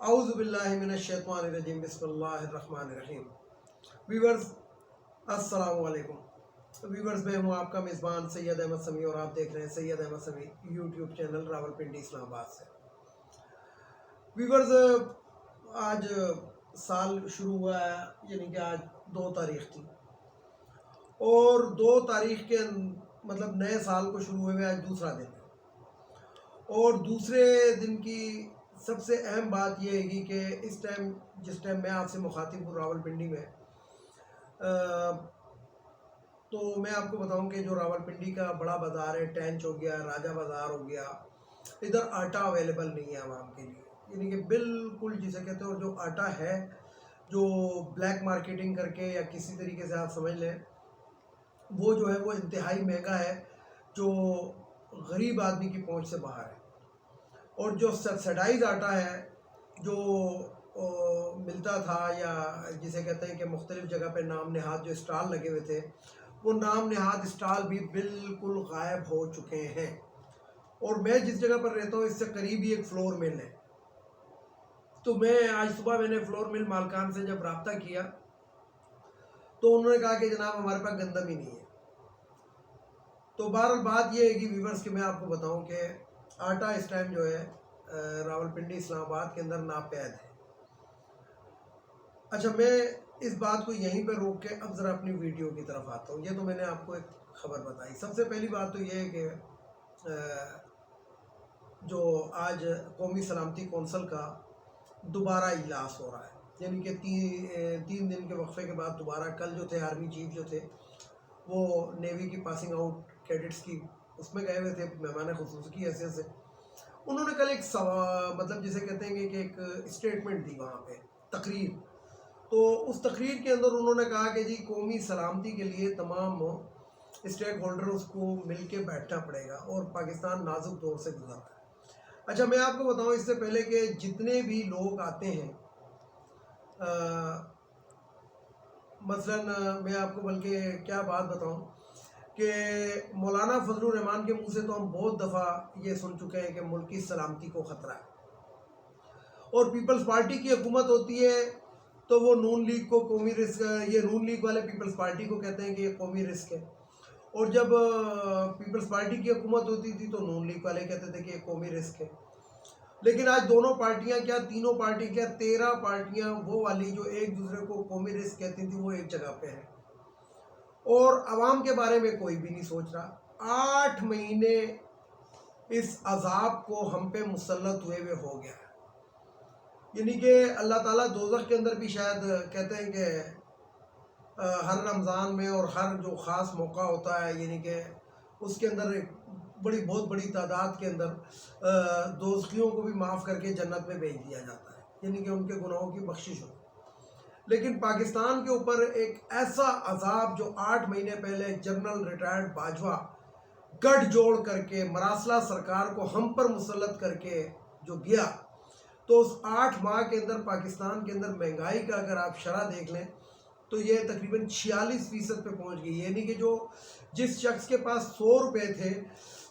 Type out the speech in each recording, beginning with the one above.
اعوذ باللہ من الشیطان الرجیم بسم اللہ الرحمن الرحیم۔ ویورز السلام علیکم۔ ویورز میں ہوں آپ کا میزبان سید احمد سمیع اور آپ دیکھ رہے ہیں سید احمد سمیع یوٹیوب چینل راولپنڈی اسلام آباد سے۔ ویورز آج سال شروع ہوا ہے، یعنی کہ آج 2 تاریخ تھی اور 2 تاریخ کے مطلب نئے سال کو شروع ہوئے آج دوسرا دن ہے، اور دوسرے دن کی سب سے اہم بات یہ ہے کہ جس ٹائم میں آپ سے مخاطب ہوں راولپنڈی میں، تو میں آپ کو بتاؤں کہ جو راولپنڈی کا بڑا بازار ہے، ٹینچ ہو گیا، راجہ بازار ہو گیا، ادھر آٹا اویلیبل نہیں ہے عوام کے لیے، یعنی کہ بالکل جسے کہتے ہیں، اور جو آٹا ہے جو بلیک مارکیٹنگ کر کے یا کسی طریقے سے آپ سمجھ لیں، وہ جو ہے وہ انتہائی مہنگا ہے، جو غریب آدمی کی پہنچ سے باہر ہے۔ اور جو سبسڈائز آٹا ہے جو ملتا تھا، یا جسے کہتے ہیں کہ مختلف جگہ پہ نام نہاد جو اسٹال لگے ہوئے تھے، وہ نام نہاد اسٹال بھی بالکل غائب ہو چکے ہیں۔ اور میں جس جگہ پر رہتا ہوں اس سے قریب ہی ایک فلور مل ہے، تو آج صبح میں نے فلور مل مالکان سے جب رابطہ کیا تو انہوں نے کہا کہ جناب ہمارے پاس گندم ہی نہیں ہے۔ تو بہرحال بات یہ ہے کہ ویورز کہ میں آپ کو بتاؤں کہ آٹا اس ٹائم جو ہے راولپنڈی اسلام آباد کے اندر ناپید ہے۔ اچھا، میں اس بات کو یہیں پہ روک کے اب ذرا اپنی ویڈیو کی طرف آتا ہوں۔ یہ تو میں نے آپ کو ایک خبر بتائی۔ سب سے پہلی بات تو یہ ہے کہ جو آج قومی سلامتی کونسل کا دوبارہ اجلاس ہو رہا ہے، یعنی کہ 3 دن کے وقفے کے بعد دوبارہ کل جو تھے آرمی چیف جو تھے وہ نیوی کی پاسنگ آؤٹ کیڈٹس کی اس میں گئے ہوئے تھے مہمان خصوصی کی حیثیت سے۔ انہوں نے کل ایک مطلب جسے کہتے ہیں کہ ایک اسٹیٹمنٹ دی وہاں پہ تقریر، تو اس تقریر کے اندر انہوں نے کہا کہ جی قومی سلامتی کے لیے تمام اسٹیک ہولڈرز کو مل کے بیٹھنا پڑے گا، اور پاکستان نازک دور سے گزر رہا ہے۔ اچھا، میں آپ کو بتاؤں اس سے پہلے کہ جتنے بھی لوگ آتے ہیں، مثلا میں آپ کو بلکہ کیا بات بتاؤں کہ مولانا فضل الرحمان کے منہ سے تو ہم بہت دفعہ یہ سن چکے ہیں کہ ملک کی سلامتی کو خطرہ ہے، اور پیپلز پارٹی کی حکومت ہوتی ہے تو وہ نون لیگ کو قومی رسک، یہ نون لیگ والے پیپلز پارٹی کو کہتے ہیں کہ یہ قومی رسک ہے، اور جب پیپلز پارٹی کی حکومت ہوتی تھی تو نون لیگ والے کہتے تھے کہ یہ قومی رسک ہے۔ لیکن آج دونوں پارٹیاں کیا، تینوں پارٹی کیا، 13 پارٹیاں وہ والی جو ایک دوسرے کو قومی رسک کہتی تھی وہ ایک جگہ پہ ہیں، اور عوام کے بارے میں کوئی بھی نہیں سوچ رہا۔ 8 مہینے اس عذاب کو ہم پہ مسلط ہوئے ہو گیا ہے، یعنی کہ اللہ تعالیٰ دوزخ کے اندر بھی شاید کہتے ہیں کہ ہر رمضان میں اور ہر جو خاص موقع ہوتا ہے، یعنی کہ اس کے اندر ایک بہت بڑی تعداد کے اندر دوزخیوں کو بھی معاف کر کے جنت میں بھیج دیا جاتا ہے، یعنی کہ ان کے گناہوں کی بخشش ہو۔ لیکن پاکستان کے اوپر ایک ایسا عذاب جو 8 مہینے پہلے جنرل ریٹائرڈ باجوہ گٹھ جوڑ کر کے مراسلہ سرکار کو ہم پر مسلط کر کے جو گیا، تو اس 8 ماہ کے اندر پاکستان کے اندر مہنگائی کا اگر آپ شرح دیکھ لیں تو یہ تقریباً 46% پہ پہنچ گئی، یعنی کہ جس شخص کے پاس 100 روپے تھے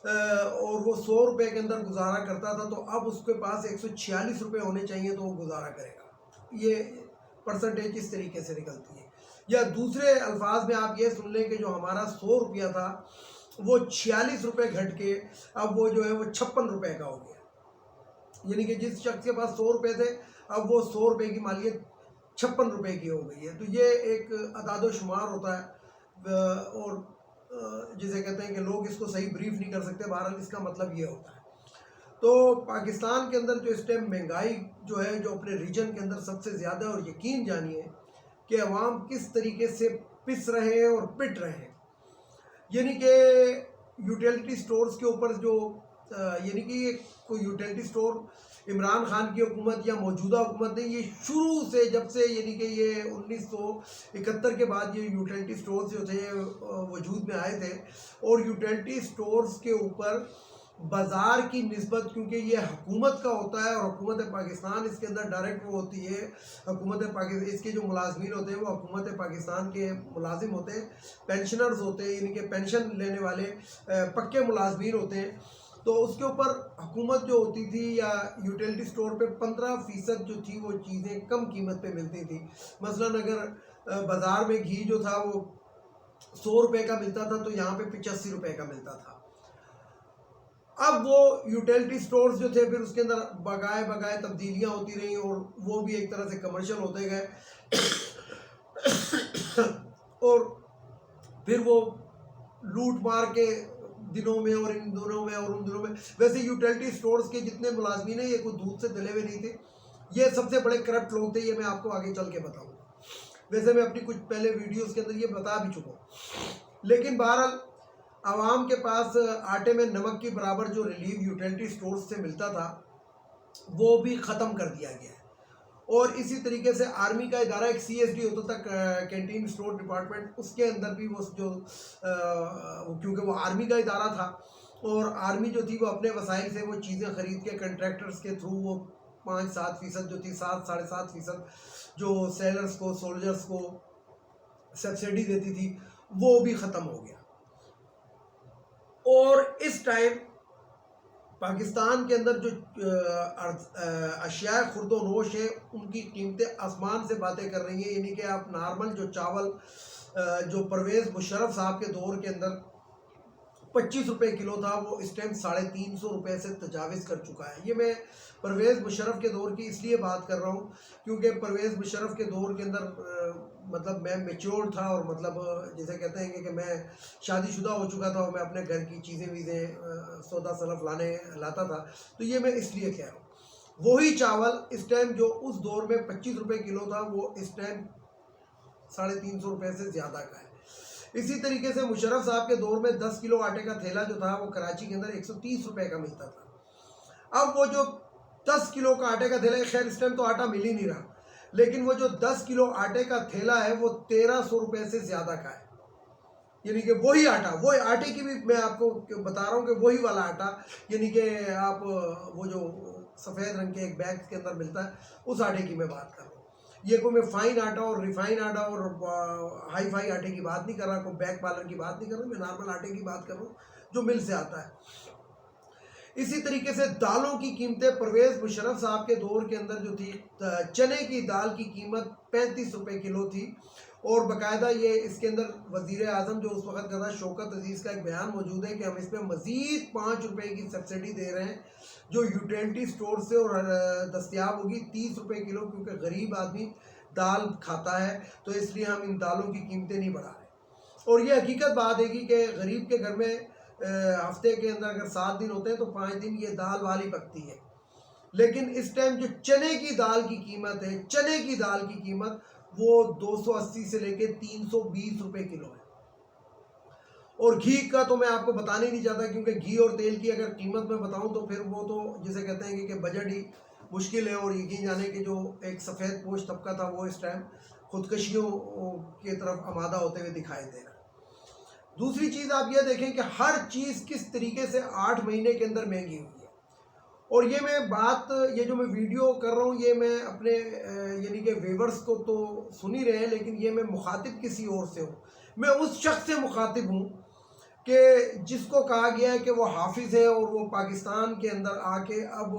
اور وہ 100 روپے کے اندر گزارا کرتا تھا، تو اب اس کے پاس 146 روپے ہونے چاہیے تو وہ گزارا کرے گا۔ یہ پرسنٹیج اس طریقے سے نکلتی ہے۔ یا دوسرے الفاظ میں آپ یہ سن لیں کہ جو ہمارا 100 روپیہ تھا وہ 46 روپے گھٹ کے اب وہ جو ہے وہ 56 روپے کا ہو گیا، یعنی کہ جس شخص کے پاس 100 روپے تھے اب وہ 100 روپے کی مالیت 56 روپے کی ہو گئی ہے۔ تو یہ ایک اعداد و شمار ہوتا ہے، اور جسے کہتے ہیں کہ لوگ اس کو صحیح بریف نہیں کر سکتے، بہرحال اس کا مطلب یہ ہوتا ہے۔ تو پاکستان کے اندر جو اس ٹائم مہنگائی جو ہے جو اپنے ریجن کے اندر سب سے زیادہ، اور یقین جانیے کہ عوام کس طریقے سے پس رہے ہیں اور پٹ رہے ہیں، یعنی کہ یوٹیلٹی سٹورز کے اوپر جو یعنی کہ یہ کوئی یوٹیلٹی سٹور عمران خان کی حکومت یا موجودہ حکومت نے، یہ شروع سے جب سے یعنی کہ یہ 1971 کے بعد یہ یوٹیلٹی سٹورز جو تھے وجود میں آئے تھے، اور یوٹیلٹی سٹورز کے اوپر بازار کی نسبت، کیونکہ یہ حکومت کا ہوتا ہے اور حکومت پاکستان اس کے اندر ڈائریکٹ وہ ہوتی ہے، حکومت پاکستان اس کے جو ملازمین ہوتے ہیں وہ حکومت پاکستان کے ملازم ہوتے ہیں، پینشنرز ہوتے ہیں، یعنی کہ پینشن لینے والے پکے ملازمین ہوتے ہیں، تو اس کے اوپر حکومت جو ہوتی تھی یا یوٹیلٹی سٹور پہ 15% جو تھی وہ چیزیں کم قیمت پہ ملتی تھی. مثلاً اگر بازار میں گھی جو تھا وہ 100 روپے کا ملتا تھا تو یہاں پہ 85 روپے کا ملتا تھا. اب وہ یوٹیلٹی سٹورز جو تھے پھر اس کے اندر بگائے تبدیلیاں ہوتی رہیں اور وہ بھی ایک طرح سے کمرشل ہوتے گئے اور پھر وہ لوٹ مار کے دنوں میں اور ان دنوں میں اور ان دنوں میں. ویسے یوٹیلٹی سٹورز کے جتنے ملازمین ہیں یہ کوئی دودھ سے دلے ہوئے نہیں تھے, یہ سب سے بڑے کرپٹ لوگ تھے. یہ میں آپ کو آگے چل کے بتاؤں گا. ویسے میں اپنی کچھ پہلے ویڈیوز کے اندر یہ بتا بھی چکا ہوں. لیکن بہرحال عوام کے پاس آٹے میں نمک کی برابر جو ریلیف یوٹیلٹی سٹورز سے ملتا تھا وہ بھی ختم کر دیا گیا ہے. اور اسی طریقے سے آرمی کا ادارہ ایک CSD ہوتا تھا, کینٹین سٹور ڈپارٹمنٹ, اس کے اندر بھی وہ جو کیونکہ وہ آرمی کا ادارہ تھا اور آرمی جو تھی وہ اپنے وسائل سے وہ چیزیں خرید کے کنٹریکٹرز کے تھرو وہ 5-7% جو تھی 7-7.5% جو سیلرز کو سولجرز کو سبسڈی دیتی تھی وہ بھی ختم ہو گیا. اور اس ٹائم پاکستان کے اندر جو اشیاء خرد و نوش ہے ان کی قیمتیں آسمان سے باتیں کر رہی ہیں. یعنی کہ آپ نارمل جو چاول جو پرویز مشرف صاحب کے دور کے اندر 25 روپے کلو تھا وہ اس ٹائم 350 روپے سے تجاوز کر چکا ہے. یہ میں پرویز مشرف کے دور کی اس لیے بات کر رہا ہوں کیونکہ پرویز مشرف کے دور کے اندر مطلب میں میچور تھا اور مطلب جیسے کہتے ہیں کہ میں شادی شدہ ہو چکا تھا اور میں اپنے گھر کی چیزیں سودا سلف لاتا تھا. تو یہ میں اس لیے کہہ رہا ہوں. وہی چاول اس ٹائم جو اس دور میں 25 روپے کلو تھا وہ اس ٹائم 350 روپے سے زیادہ کا ہے. اسی طریقے سے مشرف صاحب کے دور میں 10 کلو آٹے کا تھیلا جو تھا وہ کراچی کے اندر 130 روپے کا ملتا تھا. اب وہ جو 10 کلو کا آٹے کا تھیلا ہے, خیر اس ٹائم تو آٹا مل ہی نہیں رہا, لیکن وہ جو 10 کلو آٹے کا تھیلا ہے وہ 1300 روپے سے زیادہ کا ہے. یعنی کہ وہی آٹا, وہ آٹے کی بھی میں آپ کو بتا رہا ہوں کہ وہی والا آٹا, یعنی کہ آپ وہ جو سفید رنگ کے ایک بیگ کے اندر ملتا ہے اس آٹے کی میں بات کر رہا ہوں. یہ کوئی میں فائن آٹا اور ریفائن آٹا اور ہائی فائی آٹے کی بات نہیں کر رہا, کوئی بیک پارلر کی بات نہیں کر رہا, میں نارمل آٹے کی بات کر رہا ہوں جو مل سے آتا ہے. اسی طریقے سے دالوں کی قیمتیں پرویز مشرف صاحب کے دور کے اندر جو تھی, چنے کی دال کی قیمت 35 روپے کلو تھی. اور باقاعدہ یہ اس کے اندر وزیر اعظم جو اس وقت کا تھا شوکت عزیز کا ایک بیان موجود ہے کہ ہم اس پہ مزید 5 روپے کی سبسڈی دے رہے ہیں جو یوٹیلٹی سٹور سے اور دستیاب ہوگی 30 روپے کلو, کیونکہ غریب آدمی دال کھاتا ہے تو اس لیے ہم ان دالوں کی قیمتیں نہیں بڑھا رہے. اور یہ حقیقت بات ہے کہ غریب کے گھر میں ہفتے کے اندر اگر 7 دن ہوتے ہیں تو 5 دن یہ دال والی پکتی ہے. لیکن اس ٹائم جو چنے کی دال کی قیمت ہے, چنے کی دال کی قیمت وہ 280 سے لے کے 320 روپے کلو ہے. اور گھی کا تو میں آپ کو بتانے نہیں چاہتا کیونکہ گھی اور تیل کی اگر قیمت میں بتاؤں تو پھر وہ تو جسے کہتے ہیں کہ بجٹ ہی مشکل ہے. اور یقین جانے کہ جو ایک سفید پوش طبقہ تھا وہ اس ٹائم خودکشیوں کی طرف آمادہ ہوتے ہوئے دکھائی دے رہا. دوسری چیز آپ یہ دیکھیں کہ ہر چیز کس طریقے سے 8 مہینے کے اندر مہنگی ہوئی ہے. اور یہ میں بات, یہ جو میں ویڈیو کر رہا ہوں یہ میں اپنے یعنی کہ ویورز کو تو سن ہی رہے ہیں, لیکن یہ میں مخاطب کسی اور سے ہوں. میں اس شخص سے مخاطب ہوں کہ جس کو کہا گیا ہے کہ وہ حافظ ہے اور وہ پاکستان کے اندر آ کے اب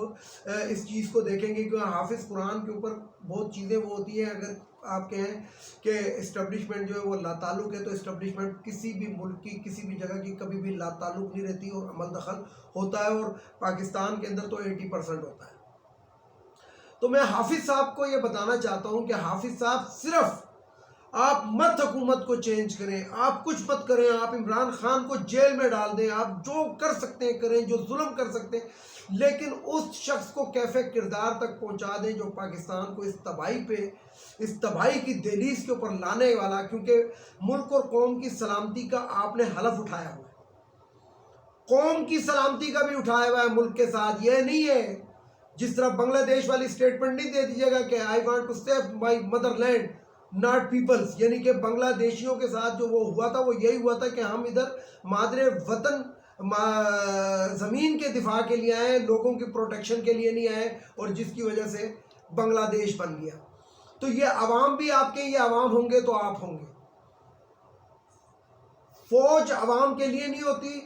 اس چیز کو دیکھیں گے کہ حافظ قرآن کے اوپر بہت چیزیں وہ ہوتی ہیں. اگر آپ کہیں کہ اسٹیبلشمنٹ جو ہے وہ لا تعلق ہے تو اسٹیبلشمنٹ کسی بھی ملک کی کسی بھی جگہ کی کبھی بھی لا تعلق نہیں رہتی اور عمل دخل ہوتا ہے, اور پاکستان کے اندر تو 80% ہوتا ہے. تو میں حافظ صاحب کو یہ بتانا چاہتا ہوں کہ حافظ صاحب صرف آپ مت حکومت کو چینج کریں, آپ کچھ مت کریں, آپ عمران خان کو جیل میں ڈال دیں, آپ جو کر سکتے ہیں کریں, جو ظلم کر سکتے ہیں, لیکن اس شخص کو کیفے کردار تک پہنچا دیں جو پاکستان کو اس تباہی کی دہلیز کے اوپر لانے والا, کیونکہ ملک اور قوم کی سلامتی کا آپ نے حلف اٹھایا ہوا ہے, قوم کی سلامتی کا بھی اٹھایا ہوا ہے ملک کے ساتھ. یہ نہیں ہے جس طرح بنگلہ دیش والی اسٹیٹمنٹ نہیں دے دیجیے گا کہ I want to save my motherland not peoples, یعنی کہ بنگلہ دیشیوں کے ساتھ جو وہ ہوا تھا وہ یہی ہوا تھا کہ ہم ادھر مادر وطن زمین کے دفاع کے لیے آئے, لوگوں کی پروٹیکشن کے لیے نہیں آئے, اور جس کی وجہ سے بنگلہ دیش بن گیا. تو یہ عوام بھی آپ کے یہ عوام ہوں گے تو آپ ہوں گے. فوج عوام کے لیے نہیں ہوتی,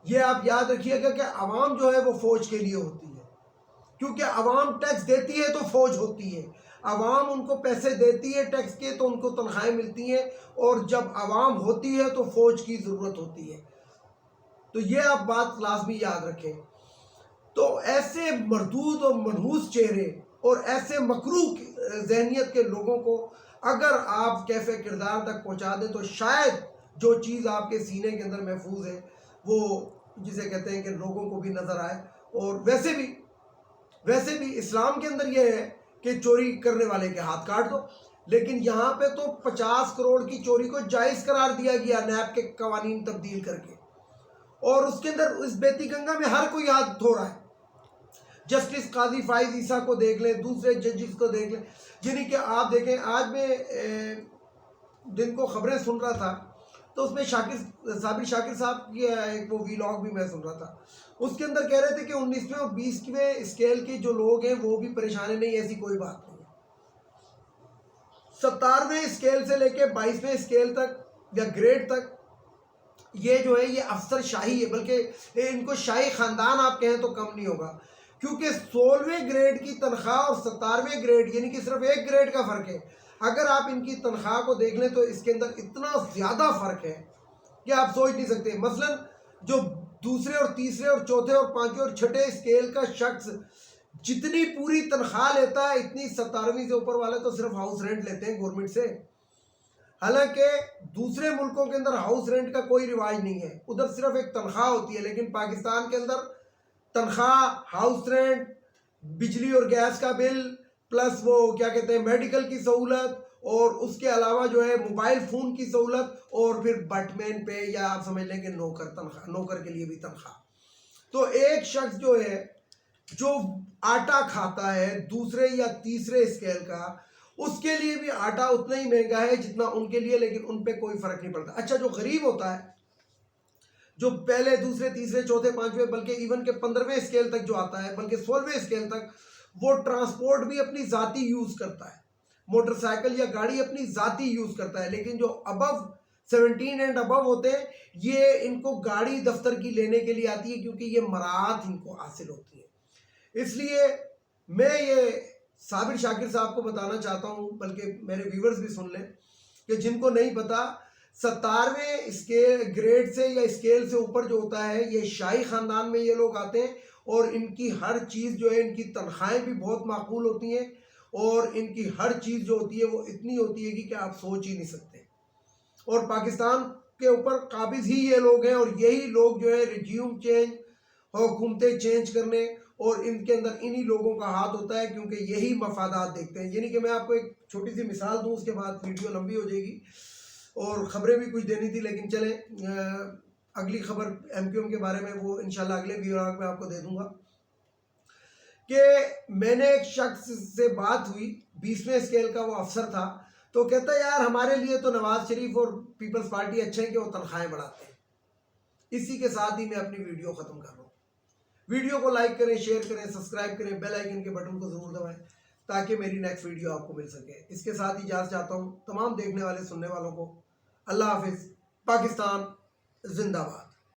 یہ آپ یاد رکھیے گا کہ عوام جو ہے وہ فوج کے لیے ہوتی ہے، کیونکہ عوام ٹیکس دیتی ہے تو فوج ہوتی ہے، عوام ان کو پیسے دیتی ہے ٹیکس کے تو ان کو تنخواہیں ملتی ہیں، اور جب عوام ہوتی ہے تو فوج کی ضرورت ہوتی ہے۔ تو یہ آپ بات لازمی یاد رکھیں۔ تو ایسے مردود اور منحوس چہرے اور ایسے مکروہ ذہنیت کے لوگوں کو اگر آپ کیفے کردار تک پہنچا دیں تو شاید جو چیز آپ کے سینے کے اندر محفوظ ہے وہ جسے کہتے ہیں کہ لوگوں کو بھی نظر آئے۔ اور ویسے بھی اسلام کے اندر یہ ہے کہ چوری کرنے والے کے ہاتھ کاٹ دو، لیکن یہاں پہ تو 50 کروڑ کی چوری کو جائز قرار دیا گیا نیب کے قوانین تبدیل کر کے، اور اس کے اندر اس بیتی گنگا میں ہر کوئی ہاتھ دھو رہا ہے۔ جسٹس قاضی فائز عیسیٰ کو دیکھ لیں، دوسرے ججز کو دیکھ لیں، یعنی کہ آپ دیکھیں آج میں دن کو خبریں سن رہا تھا تو اس میں صابر شاکر صاحب کی ایک وہ ویلاگ بھی میں سن رہا تھا، اس کے اندر کہہ رہے تھے کہ 19ویں اور 20ویں اسکیل کے جو لوگ ہیں وہ بھی پریشان نہیں، ایسی کوئی بات نہیں ہے۔ 17ویں اسکیل سے لے کے 22ویں اسکیل تک یا گریڈ تک یہ جو ہے یہ افسر شاہی ہے، بلکہ ان کو شاہی خاندان آپ کہیں تو کم نہیں ہوگا، کیونکہ 16ویں گریڈ کی تنخواہ اور 17ویں گریڈ یعنی کہ صرف ایک گریڈ کا فرق ہے۔ اگر آپ ان کی تنخواہ کو دیکھ لیں تو اس کے اندر اتنا زیادہ فرق ہے کہ آپ سوچ نہیں سکتے۔ مثلا جو دوسرے اور تیسرے اور چوتھے اور پانچویں اور چھٹے اسکیل کا شخص جتنی پوری تنخواہ لیتا ہے اتنی 17ویں سے اوپر والے تو صرف ہاؤس رینٹ لیتے ہیں گورنمنٹ سے، حالانکہ دوسرے ملکوں کے اندر ہاؤس رینٹ کا کوئی رواج نہیں ہے، ادھر صرف ایک تنخواہ ہوتی ہے، لیکن پاکستان کے اندر تنخواہ، ہاؤس رینٹ، بجلی اور گیس کا بل، پلس وہ کیا کہتے ہیں میڈیکل کی سہولت، اور اس کے علاوہ جو ہے موبائل فون کی سہولت، اور پھر بٹ مین پہ یا آپ سمجھ لیں کہ نوکر کے لیے بھی تنخواہ۔ تو ایک شخص جو ہے جو آٹا کھاتا ہے دوسرے یا تیسرے اسکیل کا، اس کے لیے بھی آٹا اتنا ہی مہنگا ہے جتنا ان کے لیے، لیکن ان پہ کوئی فرق نہیں پڑتا۔ اچھا جو غریب ہوتا ہے، جو پہلے دوسرے تیسرے چوتھے پانچویں بلکہ ایون کہ 15ویں اسکیل تک جو آتا ہے، بلکہ 16ویں اسکیل تک، وہ ٹرانسپورٹ بھی اپنی ذاتی یوز کرتا ہے، موٹر سائیکل یا گاڑی اپنی ذاتی یوز کرتا ہے، لیکن جو ابو 17 اینڈ ابو ہوتے ہیں یہ ان کو گاڑی دفتر کی لینے کے لیے آتی ہے، کیونکہ یہ مراعات ان کو حاصل ہوتی ہے۔ اس لیے میں یہ صابر شاکر صاحب کو بتانا چاہتا ہوں، بلکہ میرے ویورز بھی سن لیں کہ جن کو نہیں پتا، 17ویں اسکیل گریڈ سے یا اسکیل سے اوپر جو ہوتا ہے یہ شاہی خاندان میں یہ لوگ آتے ہیں، اور ان کی ہر چیز جو ہے ان کی تنخواہیں بھی بہت معقول ہوتی ہیں، اور ان کی ہر چیز جو ہوتی ہے وہ اتنی ہوتی ہے کہ آپ سوچ ہی نہیں سکتے۔ اور پاکستان کے اوپر قابض ہی یہ لوگ ہیں، اور یہی لوگ جو ہے ریجیوم چینج، حکومتیں چینج کرنے، اور ان کے اندر انہی لوگوں کا ہاتھ ہوتا ہے، کیونکہ یہی مفادات دیکھتے ہیں۔ یعنی کہ میں آپ کو ایک چھوٹی سی مثال دوں، اس کے بعد ویڈیو لمبی ہو جائے گی اور خبریں بھی کچھ دینی تھی، لیکن چلیں اگلی خبر ایم کیو ایم کے بارے میں وہ انشاءاللہ اگلے ویڈیو میں آپ کو دے دوں گا۔ کہ میں نے ایک شخص سے بات ہوئی، 20ویں اسکیل کا وہ افسر تھا، تو کہتا ہے یار ہمارے لیے تو نواز شریف اور پیپلز پارٹی اچھے ہیں کہ وہ تنخواہیں بڑھاتے ہیں۔ اسی کے ساتھ ہی میں اپنی ویڈیو ختم کر رہا ہوں۔ ویڈیو کو لائک کریں، شیئر کریں، سبسکرائب کریں، بیل آئیکن کے بٹن کو ضرور دبائیں تاکہ میری نیکسٹ ویڈیو آپ کو مل سکے۔ اس کے ساتھ اجازت چاہتا ہوں تمام دیکھنے والے سننے والوں کو۔ اللہ حافظ۔ پاکستان زندہ باد۔